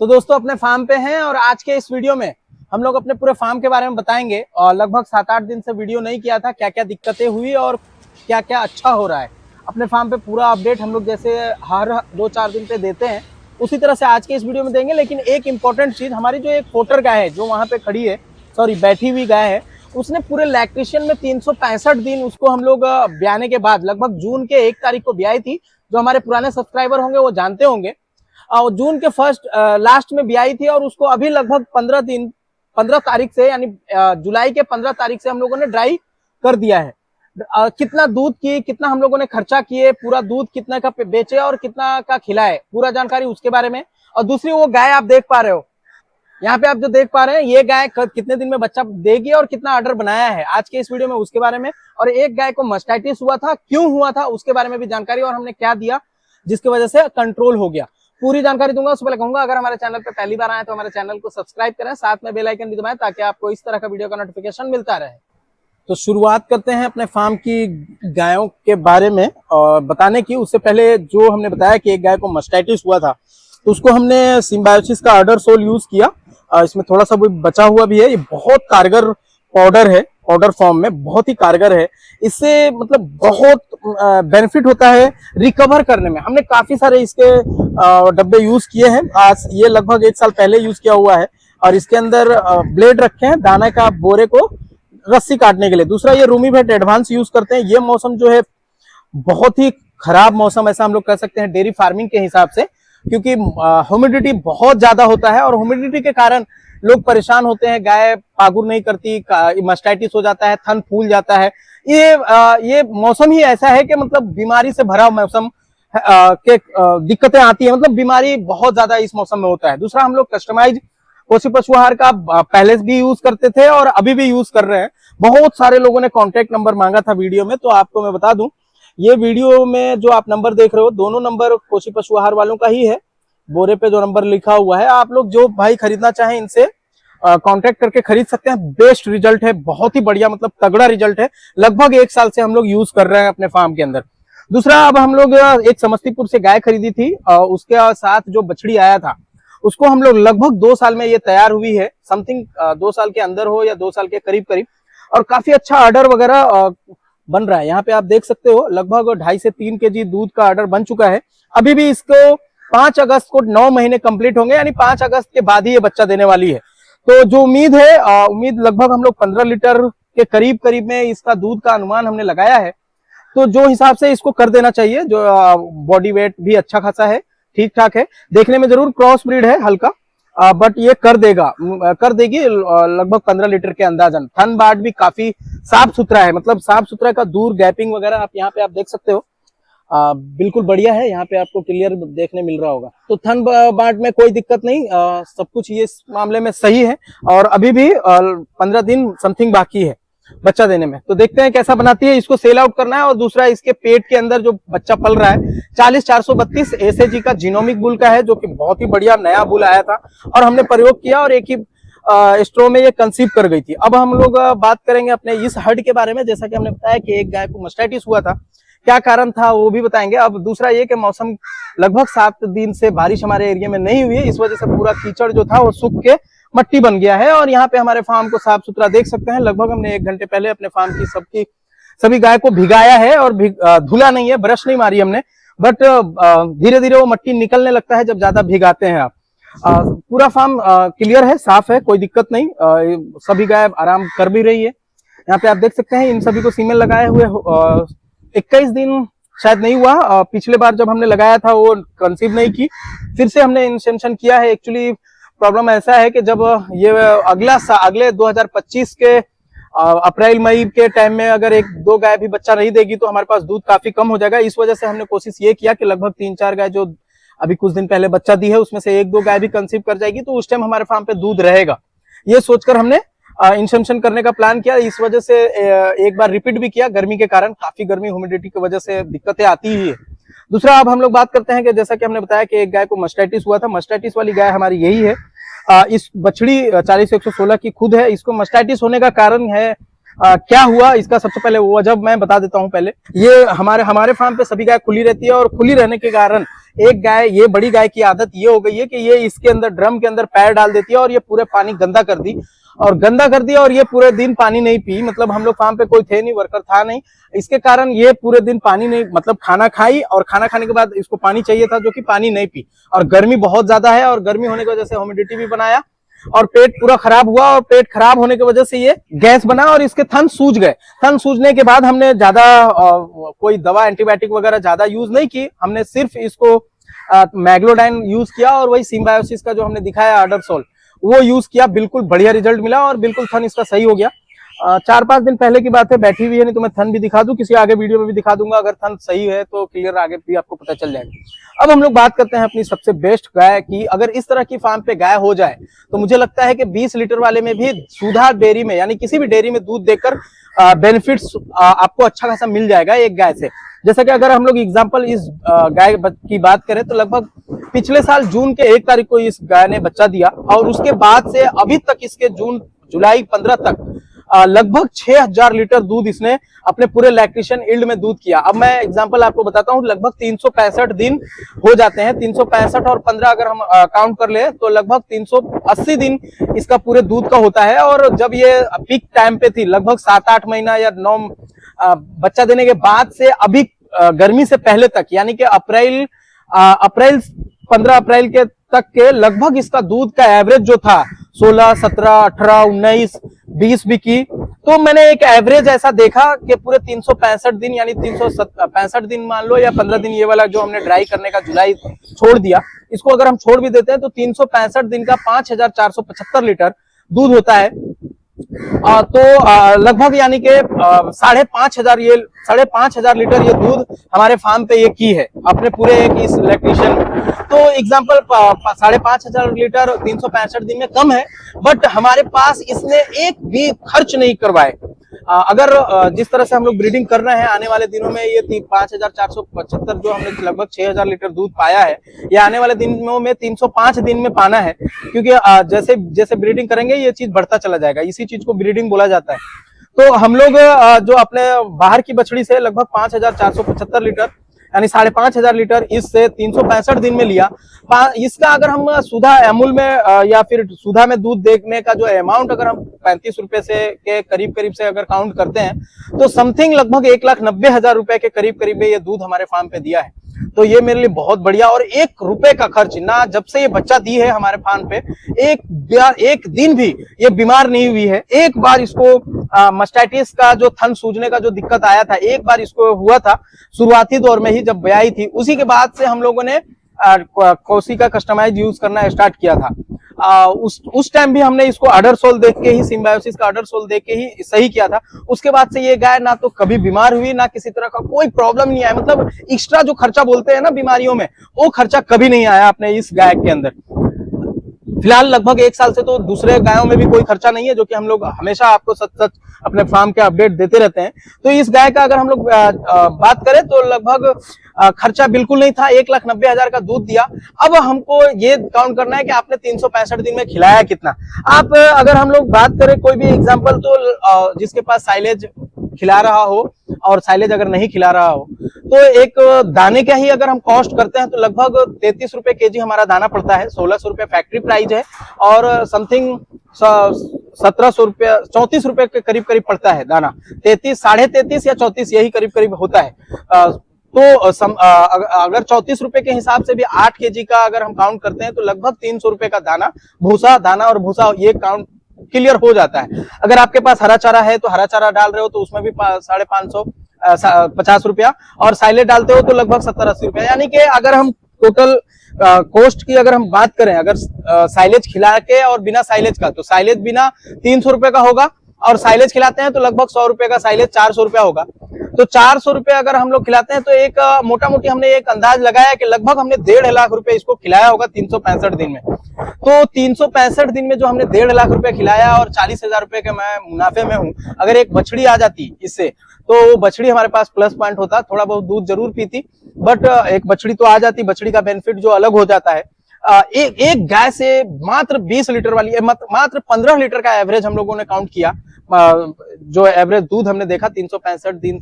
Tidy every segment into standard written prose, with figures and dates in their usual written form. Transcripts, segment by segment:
तो दोस्तों अपने फार्म पे हैं और आज के इस वीडियो में हम लोग अपने पूरे फार्म के बारे में बताएंगे। और लगभग 7-8 दिन से वीडियो नहीं किया था, क्या क्या दिक्कतें हुई और क्या क्या अच्छा हो रहा है अपने फार्म पे। पूरा अपडेट हम लोग जैसे हर 2-4 दिन पे देते हैं उसी तरह से आज के इस वीडियो में देंगे। लेकिन एक इम्पॉर्टेंट चीज, हमारी जो एक पोटर गाय है जो वहाँ पे खड़ी है, बैठी हुई गाय है, उसने पूरे लैक्टेशन में 365 दिन उसको हम लोग ब्याने के बाद लगभग जून के 1 तारीख को ब्याई थी। जो हमारे पुराने सब्सक्राइबर होंगे वो जानते होंगे। और जून के लास्ट में ब्याई थी और उसको अभी लगभग 15 तारीख से, यानी जुलाई के 15 तारीख से हम लोगों ने ड्राई कर दिया है। कितना दूध की, कितना हम लोगों ने खर्चा किए, पूरा दूध कितना का बेचे और कितना का खिलाए, पूरा जानकारी उसके बारे में। और दूसरी वो गाय आप देख पा रहे हो, यहाँ पे आप जो देख पा रहे हैं, ये गाय कितने दिन में बच्चा देगी और कितना ऑर्डर बनाया है आज के इस वीडियो में उसके बारे में। और एक गाय को मास्टाइटिस हुआ था, क्यों हुआ था उसके बारे में भी जानकारी, और हमने क्या दिया जिसकी वजह से कंट्रोल हो गया, पूरी जानकारी दूंगा। उससे पहले कहूंगा, अगर हमारे चैनल पे पहली बार आए तो हमारे चैनल को सब्सक्राइब करें, साथ में बेल आइकन भी दबाएं ताकि आपको इस तरह का वीडियो का नोटिफिकेशन मिलता रहे। तो शुरुआत करते हैं अपने फार्म की गायों के बारे में और बताने की। उससे पहले जो हमने बताया कि एक गाय को मास्टाइटिस हुआ था, तो उसको हमने सिम्बायोसिस का अडर सोल यूज किया। इसमें थोड़ा सा बचा हुआ भी है। ये बहुत कारगर पाउडर है, पाउडर फॉर्म में बहुत ही कारगर है। इससे मतलब बहुत बेनिफिट होता है रिकवर करने में। हमने काफी सारे इसके डब्बे यूज किए हैं। आज ये लगभग 1 साल पहले यूज किया हुआ है। और इसके अंदर ब्लेड रखे हैं दाना का, बोरे को रस्सी काटने के लिए। दूसरा, ये रूमी वेट एडवांस यूज करते हैं। ये मौसम जो है बहुत ही खराब मौसम, ऐसा हम लोग कह सकते हैं डेयरी फार्मिंग के हिसाब से, क्योंकि ह्यूमिडिटी बहुत ज्यादा होता है और ह्यूमिडिटी के कारण लोग परेशान होते हैं। गाय पागुर नहीं करती, मास्टाइटिस हो जाता है, थन फूल जाता है। ये मौसम ही ऐसा है कि मतलब बीमारी से भरा मौसम के दिक्कतें आती है। मतलब बीमारी बहुत ज्यादा इस मौसम में होता है। दूसरा, हम लोग कस्टमाइज कोसी पशु आहार का पहले भी यूज करते थे और अभी भी यूज कर रहे हैं। बहुत सारे लोगों ने कॉन्टेक्ट नंबर मांगा था वीडियो में, तो आपको मैं बता दूं, ये वीडियो में जो आप नंबर देख रहे हो, दोनों नंबर कोसी पशु आहार वालों का ही है। बोरे पे जो नंबर लिखा हुआ है, आप लोग जो भाई खरीदना चाहें इनसे कांटेक्ट करके खरीद सकते हैं। बेस्ट रिजल्ट है, बहुत ही बढ़िया, मतलब तगड़ा रिजल्ट है। लगभग 1 साल से हम लोग यूज कर रहे हैं अपने फार्म के अंदर। दूसरा, अब हम लोग एक समस्तीपुर से गाय खरीदी थी, उसके साथ जो बछड़ी आया था उसको हम लोग लगभग 2 साल में ये तैयार हुई है। समथिंग 2 साल के अंदर हो या 2 साल के करीब करीब, और काफी अच्छा ऑर्डर वगैरह बन रहा है। यहाँ पे आप देख सकते हो लगभग 2.5 से 3 केजी दूध का ऑर्डर बन चुका है। अभी भी इसको 5 अगस्त को 9 महीने कंप्लीट होंगे, यानी 5 अगस्त के बाद ही ये बच्चा देने वाली है। तो जो उम्मीद है, उम्मीद लगभग हम लोग 15 लीटर के करीब करीब में इसका दूध का अनुमान हमने लगाया है। तो जो हिसाब से इसको कर देना चाहिए, जो बॉडी वेट भी अच्छा खासा है, ठीक ठाक है। देखने में जरूर क्रॉस ब्रीड है हल्का, बट ये कर देगी लगभग 15 लीटर के अंदाजन। थन बाट भी काफी साफ सुथरा है, मतलब साफ सुथरा का दूर गैपिंग वगैरह आप यहाँ पे आप देख सकते हो, बिल्कुल बढ़िया है। यहाँ पे आपको क्लियर देखने मिल रहा होगा। तो थन बाट में कोई दिक्कत नहीं, सब कुछ ये इस मामले में सही है। और अभी भी 15 दिन समथिंग बाकी है बच्चा देने में। तो देखते हैं कैसा बनाती है। इसको सेल आउट करना है। और दूसरा, इसके पेट के अंदर जो बच्चा पल रहा है 40-432 एसएजी का जीनोमिक बुल का है, जो कि बहुत ही बढ़िया नया बुल आया था और हमने प्रयोग किया और एक ही स्ट्रो में ये कंसीव कर गई थी। अब हम लोग बात करेंगे अपने इस हर्ड के बारे में। जैसा कि हमने बताया कि एक गाय को मास्टाइटिस हुआ था, क्या कारण था वो भी बताएंगे। अब दूसरा ये कि मौसम लगभग 7 दिन से बारिश हमारे एरिया में नहीं हुई है, इस वजह से पूरा कीचड़ जो था वो सूख के मट्टी बन गया है। और यहाँ पे हमारे फार्म को साफ सुथरा देख सकते हैं। लगभग हमने 1 घंटे पहले अपने फार्म की सभी गाय को भिगाया है और धुला नहीं है, ब्रश नहीं मारी हमने, बट धीरे धीरे वो मट्टी निकलने लगता है जब ज्यादा भिगाते हैं आप। पूरा फार्म क्लियर है, साफ है, कोई दिक्कत नहीं। सभी गाय आराम कर भी रही है। यहाँ पे आप देख सकते हैं इन सभी को सीमेन लगाए हुए 21 दिन शायद नहीं हुआ। पिछले बार जब हमने लगाया था वो कंसीव नहीं की, फिर से हमने इंसेमिनेशन किया है। एक्चुअली प्रॉब्लम ऐसा है कि जब ये अगले 2025 के अप्रैल मई के टाइम में अगर 1-2 गाय भी बच्चा नहीं देगी तो हमारे पास दूध काफी कम हो जाएगा। इस वजह से हमने कोशिश ये किया कि लगभग 3-4 गाय जो अभी कुछ दिन पहले बच्चा दी है उसमें से 1-2 गाय भी कंसीव कर जाएगी, तो उस टाइम हमारे फार्म पे दूध रहेगा। ये सोचकर हमने इंसेमिनेशन करने का प्लान किया। इस वजह से एक बार रिपीट भी किया, गर्मी के कारण, काफी गर्मी ह्यूमिडिटी की वजह से दिक्कतें आती ही है। दूसरा, अब हम लोग बात करते हैं कि जैसा कि हमने बताया कि एक गाय को मास्टाइटिस हुआ था। मास्टाइटिस वाली गाय हमारी यही है। इस बछड़ी 40-116 की खुद है। इसको मास्टाइटिस होने का कारण है क्या हुआ इसका सबसे पहले वजह मैं बता देता हूँ। पहले ये हमारे फार्म पे सभी गाय खुली रहती है और खुली रहने के कारण एक गाय, ये बड़ी गाय की आदत ये हो गई है कि ये इसके अंदर ड्रम के अंदर पैर डाल देती है और ये पूरे पानी गंदा कर दिया और ये पूरे दिन पानी नहीं पी। मतलब हम लोग फार्म पे कोई थे नहीं, वर्कर था नहीं, इसके कारण ये पूरे दिन पानी नहीं, मतलब खाना खाई और खाना खाने के बाद इसको पानी चाहिए था जो कि पानी नहीं पी। और गर्मी बहुत ज्यादा है और गर्मी होने की वजह से ह्यूमिडिटी भी बनाया और पेट पूरा खराब हुआ और पेट खराब होने की वजह से ये गैस बना और इसके थन सूज गए। थन सूजने के बाद हमने ज्यादा कोई दवा एंटीबायोटिक वगैरह ज्यादा यूज नहीं की, हमने सिर्फ इसको मैग्लोडाइन यूज किया और वही सिम्बायोसिस का जो हमने दिखाया आडरसोल वो यूज किया। बिल्कुल बढ़िया रिजल्ट मिला और बिल्कुल थन इसका सही हो गया। 4-5 दिन पहले की बात है, बैठी हुई है, नहीं तो मैं थन भी दिखा दूं, किसी आगे वीडियो में भी दिखा दूंगा। अगर थन सही है तो क्लियर आगे भी आपको पता चल जाएगा। अब हम लोग बात करते हैं अपनी सबसे बेस्ट गाय की। अगर इस तरह की फार्म पे गाय हो जाए तो मुझे लगता है कि 20 लीटर वाले में भी सुधा डेयरी में, यानी किसी भी डेयरी में दूध देकर बेनिफिट्स आपको अच्छा खासा मिल जाएगा एक गाय से। जैसा कि अगर हम लोग एग्जाम्पल इस गाय की बात करें तो लगभग पिछले साल जून के 1 तारीख को इस गाय ने बच्चा दिया और उसके बाद से अभी तक इसके जून जुलाई 15 तक लगभग 6000 लीटर दूध इसने अपने पूरे लैक्टेशन इल्ड में दूध किया। अब मैं एग्जांपल आपको बताता हूँ, लगभग 365 दिन हो जाते हैं। 365 और 15 अगर हम काउंट कर ले तो लगभग 380 दिन इसका पूरे दूध का होता है। और जब ये पीक टाइम पे थी, लगभग 7-8 महीना या 9 बच्चा देने के बाद से अभी गर्मी से पहले तक, यानी कि अप्रैल 15 अप्रैल के तक के लगभग इसका दूध का एवरेज जो था 16, 17, 18, 19, 20 भी की। तो मैंने एक एवरेज ऐसा देखा कि पूरे 365 दिन यानी 365 दिन मान लो या 15 दिन, ये वाला जो हमने ड्राई करने का जुलाई छोड़ दिया, इसको अगर हम छोड़ भी देते हैं तो 365 दिन का 5475 लीटर दूध होता है। तो लगभग यानी कि 5,500 लीटर ये दूध हमारे फार्म पे ये की है अपने पूरे एक इस लैक्टेशन में। तो एग्जांपल 5,500 लीटर 365 दिन में कम है, बट हमारे पास इसने एक भी खर्च नहीं करवाए। अगर जिस तरह से हम लोग ब्रीडिंग कर रहे हैं, आने वाले दिनों में ये 5,475 जो हमने लगभग 6,000 लीटर दूध पाया है, ये आने वाले दिनों में 305 दिन में पाना है, क्योंकि जैसे जैसे ब्रीडिंग करेंगे ये चीज बढ़ता चला जाएगा। इसी चीज को ब्रीडिंग बोला जाता है। तो हम लोग जो अपने बाहर की बछड़ी से लगभग 5,475 लीटर यानी 5,500 लीटर इससे 365 दिन में लिया। इसका अगर हम सुधा अमूल में या फिर सुधा में दूध देखने का जो अमाउंट अगर हम 35 रुपए से के करीब से अगर काउंट करते हैं तो समथिंग लगभग 1,90,000 रुपए के करीब में ये दूध हमारे फार्म पे दिया है। तो ये मेरे लिए बहुत बढ़िया, और 1 रुपए का खर्च ना, जब से ये बच्चा दी है हमारे फार्म पे एक दिन भी ये बीमार नहीं हुई है। एक बार इसको मस्टाइटिस का जो थन सूजने का जो दिक्कत आया था, एक बार इसको हुआ था शुरुआती दौर में ही जब ब्याई थी, उसी के बाद से हम लोगों ने कोसी का कस्टमाइज यूज करना स्टार्ट किया था। उस टाइम भी हमने इसको आडरसोल देख के ही, सिम्बायोसिस का आडरसोल देख के ही सही किया था। उसके बाद से ये गाय ना तो कभी बीमार हुई, ना किसी तरह का कोई प्रॉब्लम नहीं आया। मतलब एक्स्ट्रा जो खर्चा बोलते हैं ना बीमारियों में, वो खर्चा कभी नहीं आया अपने इस गाय के अंदर। फिलहाल लगभग 1 साल से तो दूसरे गायों में भी कोई खर्चा नहीं है, जो कि हम लोग हमेशा आपको सच अपने फार्म के अपडेट देते रहते हैं। तो इस गाय का अगर हम लोग बात करें तो लगभग खर्चा बिल्कुल नहीं था, 1,90,000 का दूध दिया। अब हमको ये काउंट करना है कि आपने 365 दिन में खिलाया कितना। आप अगर हम लोग बात करें कोई भी एग्जाम्पल, तो जिसके पास साइलेज खिला रहा हो और साइलेज अगर नहीं खिला रहा हो, तो एक दाने का ही अगर हम कॉस्ट करते हैं तो लगभग 33 रुपए केजी हमारा दाना पड़ता है। 1600 रुपए फैक्ट्री प्राइस है और समथिंग 1700 रुपए 34 रुपए के करीब पड़ता है दाना। 33, 33.5 या 34 यही करीब होता है। तो अगर 34 रुपए के हिसाब से भी 8 केजी का अगर हम काउंट करते हैं तो लगभग 300 रुपए का दाना और भूसा ये काउंट क्लियर हो जाता है। अगर आपके पास हरा चारा है तो हरा चारा डाल रहे हो तो उसमें भी 550 रुपया, और साइलेज डालते हो तो लगभग 70-80 रुपया। यानी कि अगर हम टोटल कोस्ट की अगर हम बात करें, अगर साइलेज खिला के और बिना साइलेज का, तो साइलेज बिना 300 रुपए का होगा और साइलेज खिलाते हैं तो लगभग 100 रुपए का साइलेज 400 रुपया होगा। तो 400 रुपए अगर हम लोग खिलाते हैं तो एक मोटा मोटी हमने एक अंदाज लगाया कि लगभग हमने 1.5 लाख रुपए इसको खिलाया होगा 365 दिन में। तो 365 दिन में जो हमने 1.5 लाख रुपए खिलाया और 40,000 रुपए के मैं मुनाफे में हूँ। अगर एक बछड़ी आ जाती इससे तो बछड़ी हमारे पास प्लस पॉइंट होता, थोड़ा बहुत दूध जरूर पीती, बट एक बछड़ी तो आ जाती, बछड़ी का बेनिफिट जो अलग हो जाता है। एक गाय से मात्र 20 लीटर वाली मात्र 15 लीटर का एवरेज हम लोगों ने काउंट किया। जो एवरेज दूध हमने देखा 365 दिन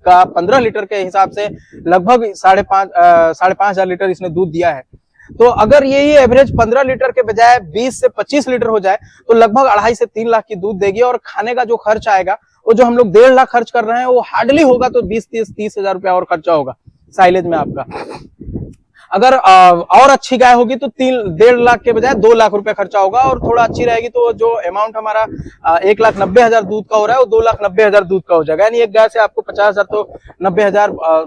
का 15 लीटर के हिसाब से लगभग 5,500 लीटर इसने दूध दिया है। तो अगर यही एवरेज 15 लीटर के बजाय 20 से 25 लीटर हो जाए तो लगभग 2.5 से 3 लाख की दूध देगी। और खाने का जो खर्च आएगा वो जो हम लोग 1.5 लाख खर्च कर रहे हैं वो हार्डली होगा तो 20-30 हजार रुपया और खर्चा होगा साइलेज में आपका। अगर और अच्छी गाय होगी तो 1.5 लाख के बजाय 2 लाख रुपए खर्चा होगा। और थोड़ा अच्छी रहेगी तो जो अमाउंट हमारा 1,90,000 दूध का हो रहा है वो 2,90,000 दूध का हो जाएगा। यानी एक गाय से आपको 50,000 तो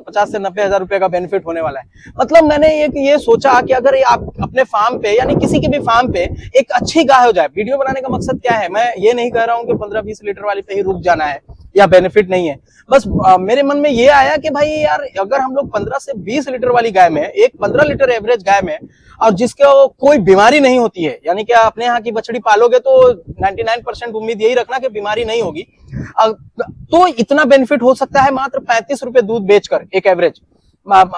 50 से 90,000 रुपए का बेनिफिट होने वाला है। मतलब मैंने ये सोचा कि अगर आप अपने फार्म पे यानी किसी के भी फार्म पे एक अच्छी गाय हो जाए। वीडियो बनाने का मकसद क्या है, मैं ये नहीं कह रहा हूँ कि 15-20 लीटर वाली पे ही रुक जाना है या बेनिफिट नहीं है। बस मेरे मन में ये आया कि भाई यार अगर हम लोग 15 से 20 लीटर वाली गाय में, एक 15 लीटर एवरेज गाय में, और जिसके कोई बीमारी नहीं होती है, यानी कि अपने यहाँ की बछड़ी पालोगे तो 99% उम्मीद यही रखना कि बीमारी नहीं होगी, तो इतना बेनिफिट हो सकता है मात्र 35 रुपए दूध बेचकर। एक एवरेज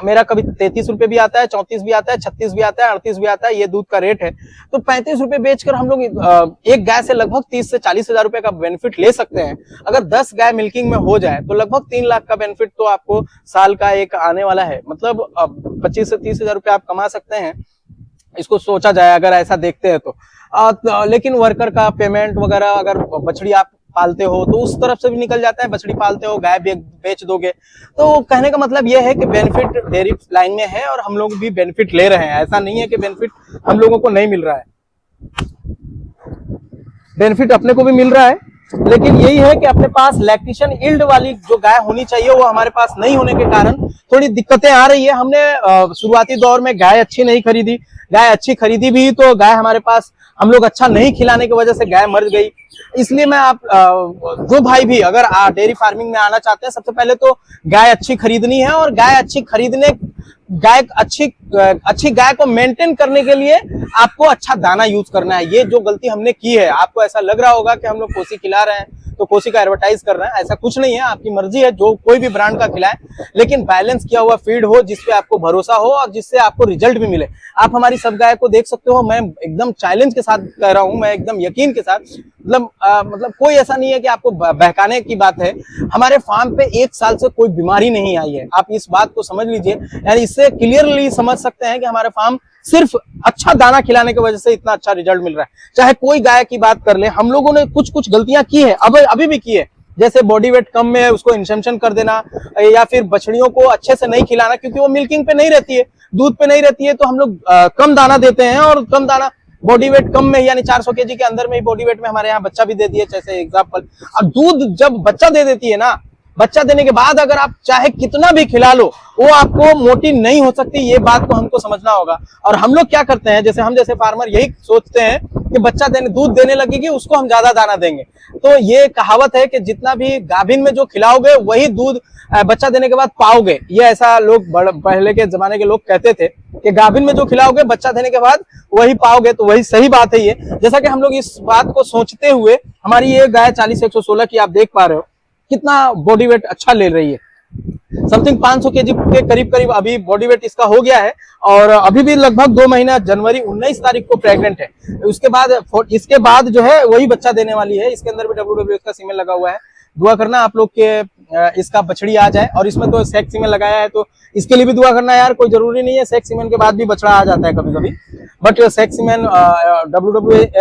मेरा कभी 33 रुपए भी आता है, 34 भी आता है, 36 भी आता है, 38 भी आता है, ये दूध का रेट है। तो 35 रुपए बेचकर हम लोग एक गाय से लगभग 30 से 40 हजार रुपए का बेनिफिट ले सकते हैं। अगर 10 गाय मिल्किंग में हो जाए तो लगभग 3 लाख का बेनिफिट तो आपको साल का एक आने वाला है। मतलब 25 से 30 हजार रुपए आप कमा सकते हैं, इसको सोचा जाए अगर ऐसा देखते हैं तो। लेकिन वर्कर का पेमेंट वगैरह, अगर बछड़ी आप पालते हो तो उस तरफ से भी निकल जाता है। बछड़ी पालते हो, गाय बेच दोगे। तो कहने का मतलब यह है कि बेनिफिट डेयरी लाइन में है और हम लोग भी बेनिफिट ले रहे हैं। ऐसा नहीं है कि बेनिफिट हम लोगों को नहीं मिल रहा है, बेनिफिट अपने को भी मिल रहा है। लेकिन यही है कि अपने पास लैक्टेशन यील्ड वाली जो गाय होनी चाहिए वो हमारे पास नहीं होने के कारण थोड़ी दिक्कतें आ रही है। हमने शुरुआती दौर में गाय अच्छी नहीं खरीदी, गाय अच्छी खरीदी भी तो गाय हमारे पास हम लोग अच्छा नहीं खिलाने की वजह से गाय मर गई। इसलिए मैं आप जो भाई भी अगर डेयरी फार्मिंग में आना चाहते हैं, सबसे पहले तो गाय अच्छी खरीदनी है। और गाय अच्छी खरीदने, अच्छी गाय को मेंटेन करने के लिए आपको अच्छा दाना यूज करना है। ये जो गलती हमने की है, आपको ऐसा लग रहा होगा कि हम लोग कोसी खिला रहे हैं तो कोसी का एडवर्टाइज कर रहे हैं, ऐसा कुछ नहीं है। आपकी मर्जी है जो कोई भी ब्रांड का खिलाएं, लेकिन बैलेंस किया हुआ फीड हो जिसपे आपको भरोसा हो और जिससे आपको रिजल्ट भी मिले। आप हमारी सब गाय को देख सकते हो, मैं एकदम चैलेंज के साथ कह रहा हूं, मैं एकदम यकीन के साथ, मतलब कोई ऐसा नहीं है कि आपको बहकाने की बात है। हमारे फार्म पे 1 साल से कोई बीमारी नहीं आई है, आप इस बात को समझ लीजिए। यानी इससे क्लियरली समझ सकते हैं कि हमारे फार्म सिर्फ अच्छा दाना खिलाने की वजह से इतना अच्छा रिजल्ट मिल रहा है। चाहे कोई गाय की बात कर ले, हम लोगों ने कुछ गलतियां की है, अभी भी की है। जैसे बॉडी वेट कम में है उसको इंसेम्पशन कर देना, या फिर बछड़ियों को अच्छे से नहीं खिलाना क्योंकि वो मिल्किंग पे नहीं रहती है, दूध पे नहीं रहती है, तो हम लोग कम दाना देते हैं। और कम दाना बॉडी वेट कम में यानी 400 केजी के अंदर में ही बॉडी वेट में हमारे यहाँ बच्चा भी दे दिए, जैसे एग्जाम्पल। अब दूध जब बच्चा दे देती है ना, बच्चा देने के बाद अगर आप चाहे कितना भी खिला लो वो आपको मोटी नहीं हो सकती। ये बात को हमको समझना होगा। और हम लोग क्या करते हैं, जैसे हम जैसे फार्मर यही सोचते हैं कि बच्चा दूध देने लगेगी उसको हम ज्यादा दाना देंगे। तो ये कहावत है कि जितना भी गाभिन में जो खिलाओगे वही दूध बच्चा देने के बाद पाओगे। ये ऐसा लोग पहले के जमाने के लोग कहते थे कि गाभिन में जो खिलाओगे बच्चा देने के बाद वही पाओगे। तो वही सही बात है ये। जैसा कि हम लोग इस बात को सोचते हुए, हमारी ये गाय 40-116 की आप देख पा रहे हो, कितना बॉडी वेट अच्छा ले रही है। समथिंग 500 केजी के करीब अभी बॉडी वेट इसका हो गया है। और अभी भी लगभग 2 महीना, जनवरी 19 तारीख को प्रेग्नेंट है। इसके बाद जो है वही बच्चा देने वाली है। इसके अंदर भी WWS का सीमेन लगा हुआ है। दुआ करना आप लोग के इसका बछड़ी आ जाए। और इसमें तो सेक्स सीमेन लगाया है तो इसके लिए भी दुआ करना यार। कोई जरूरी नहीं है, सेक्स सीमेन के बाद भी बछड़ा आ जाता है कभी कभी, बट सेक्स सीमेन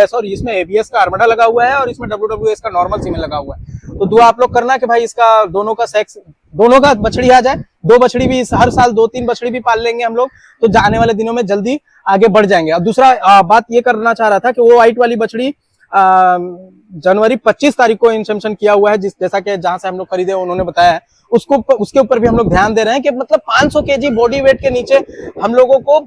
सॉरी इसमें ABS का आर्मडा लगा हुआ है और इसमें WWS का नॉर्मल सीमेन लगा हुआ है। तो दुआ आप लोग करना कि भाई इसका दोनों का बछड़ी आ जाए। 2 बछड़ी भी हर साल 2-3 बछड़ी भी पाल लेंगे हम लोग, तो जाने वाले दिनों में जल्दी आगे बढ़ जाएंगे। और दूसरा बात ये करना चाह रहा था कि वो व्हाइट वाली बछड़ी जनवरी 25 तारीख को इंसेम्पशन किया हुआ है, जैसा कि जहां से हम लोग खरीदे उन्होंने बताया है। उसके ऊपर भी हम लोग ध्यान दे रहे हैं कि मतलब 500 केजी बॉडी वेट के नीचे हम लोगों को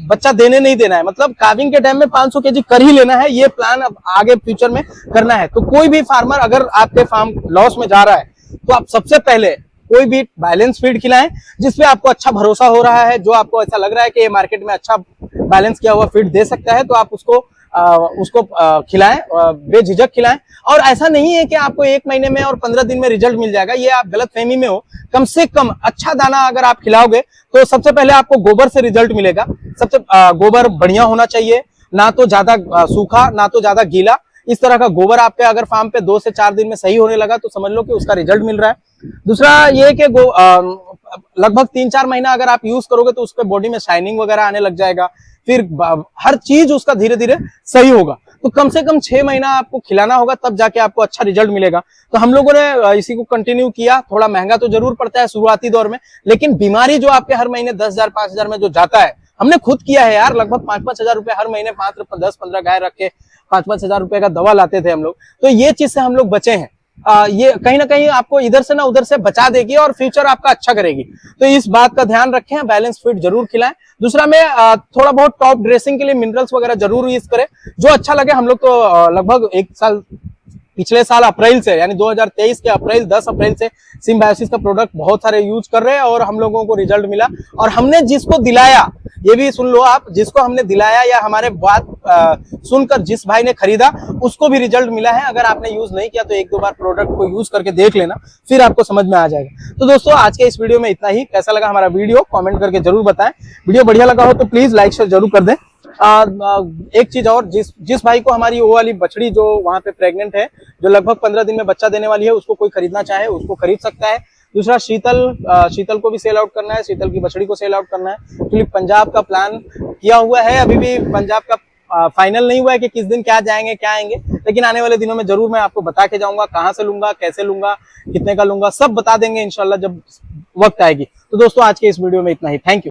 बच्चा देने नहीं देना है। मतलब काविंग के टाइम में 500 केजी कर ही लेना है। ये प्लान अब आगे फ्यूचर में करना है। तो कोई भी फार्मर अगर आपके फार्म लॉस में जा रहा है तो आप सबसे पहले कोई भी बैलेंस फीड खिलाएं जिसपे आपको अच्छा भरोसा हो रहा है, जो आपको ऐसा लग रहा है कि ये मार्केट में अच्छा बैलेंस किया हुआ फीड दे सकता है, तो आप उसको खिलाएं, बेझिझक खिलाएं। और ऐसा नहीं है कि आपको 1 महीने में और 15 दिन में रिजल्ट मिल जाएगा, ये आप गलत फहमी में हो। कम से कम अच्छा दाना अगर आप खिलाओगे तो सबसे पहले आपको गोबर से रिजल्ट मिलेगा। सबसे गोबर बढ़िया होना चाहिए, ना तो ज्यादा सूखा ना तो ज्यादा गीला। इस तरह का गोबर आपके अगर फार्म पे 2 से 4 दिन में सही होने लगा तो समझ लो कि उसका रिजल्ट मिल रहा है। दूसरा ये कि लगभग 3-4 महीना अगर आप यूज करोगे तो उसके बॉडी में शाइनिंग वगैरह आने लग जाएगा, फिर हर चीज उसका धीरे धीरे सही होगा। तो कम से कम 6 महीना आपको खिलाना होगा, तब जाके आपको अच्छा रिजल्ट मिलेगा। तो हम लोगों ने इसी को कंटिन्यू किया। थोड़ा महंगा तो जरूर पड़ता है शुरुआती दौर में, लेकिन बीमारी जो आपके हर महीने 10,000 5,000 में जो जाता है, हमने खुद किया है यार। लगभग 5-5 हजार रुपए हर महीने 10-15 गाय रख के 5-5 हजार रुपए का दवा लाते थे हम लोग। तो ये चीज से हम लोग बचे हैं। ये कहीं ना कहीं आपको इधर से ना उधर से बचा देगी और फ्यूचर आपका अच्छा करेगी। तो इस बात का ध्यान रखें, बैलेंस फीड जरूर खिलाएं। दूसरा में थोड़ा बहुत टॉप ड्रेसिंग के लिए मिनरल्स वगैरह जरूर यूज करें, जो अच्छा लगे। हम लोग तो लगभग 1 साल, पिछले साल अप्रैल से, यानी 2023 के अप्रैल 10 अप्रैल से सिम्बायोसिस का प्रोडक्ट बहुत सारे यूज कर रहे हैं और हम लोगों को रिजल्ट मिला। और हमने जिसको दिलाया, ये भी सुन लो आप, जिसको हमने दिलाया या हमारे बात सुनकर जिस भाई ने खरीदा उसको भी रिजल्ट मिला है। अगर आपने यूज नहीं किया तो 1-2 बार प्रोडक्ट को यूज करके देख लेना, फिर आपको समझ में आ जाएगा। तो दोस्तों आज के इस वीडियो में इतना ही। कैसा लगा हमारा वीडियो कमेंट करके जरूर बताएं। वीडियो बढ़िया लगा हो तो प्लीज लाइक शेयर जरूर कर दें। एक चीज और, जिस भाई को हमारी वो वाली बछड़ी जो वहां पे प्रेग्नेंट है, जो लगभग 15 दिन में बच्चा देने वाली है, उसको कोई खरीदना चाहे उसको खरीद सकता है। दूसरा शीतल को भी सेल आउट करना है, शीतल की बछड़ी को सेल आउट करना है। एक्चुअली पंजाब का प्लान किया हुआ है, अभी भी पंजाब का फाइनल नहीं हुआ है कि किस दिन क्या जाएंगे क्या आएंगे, लेकिन आने वाले दिनों में जरूर मैं आपको बता के जाऊंगा कहाँ से लूंगा, कैसे लूंगा, कितने का लूंगा, सब बता देंगे इंशाल्लाह जब वक्त आएगी। तो दोस्तों आज के इस वीडियो में इतना ही। Thank you.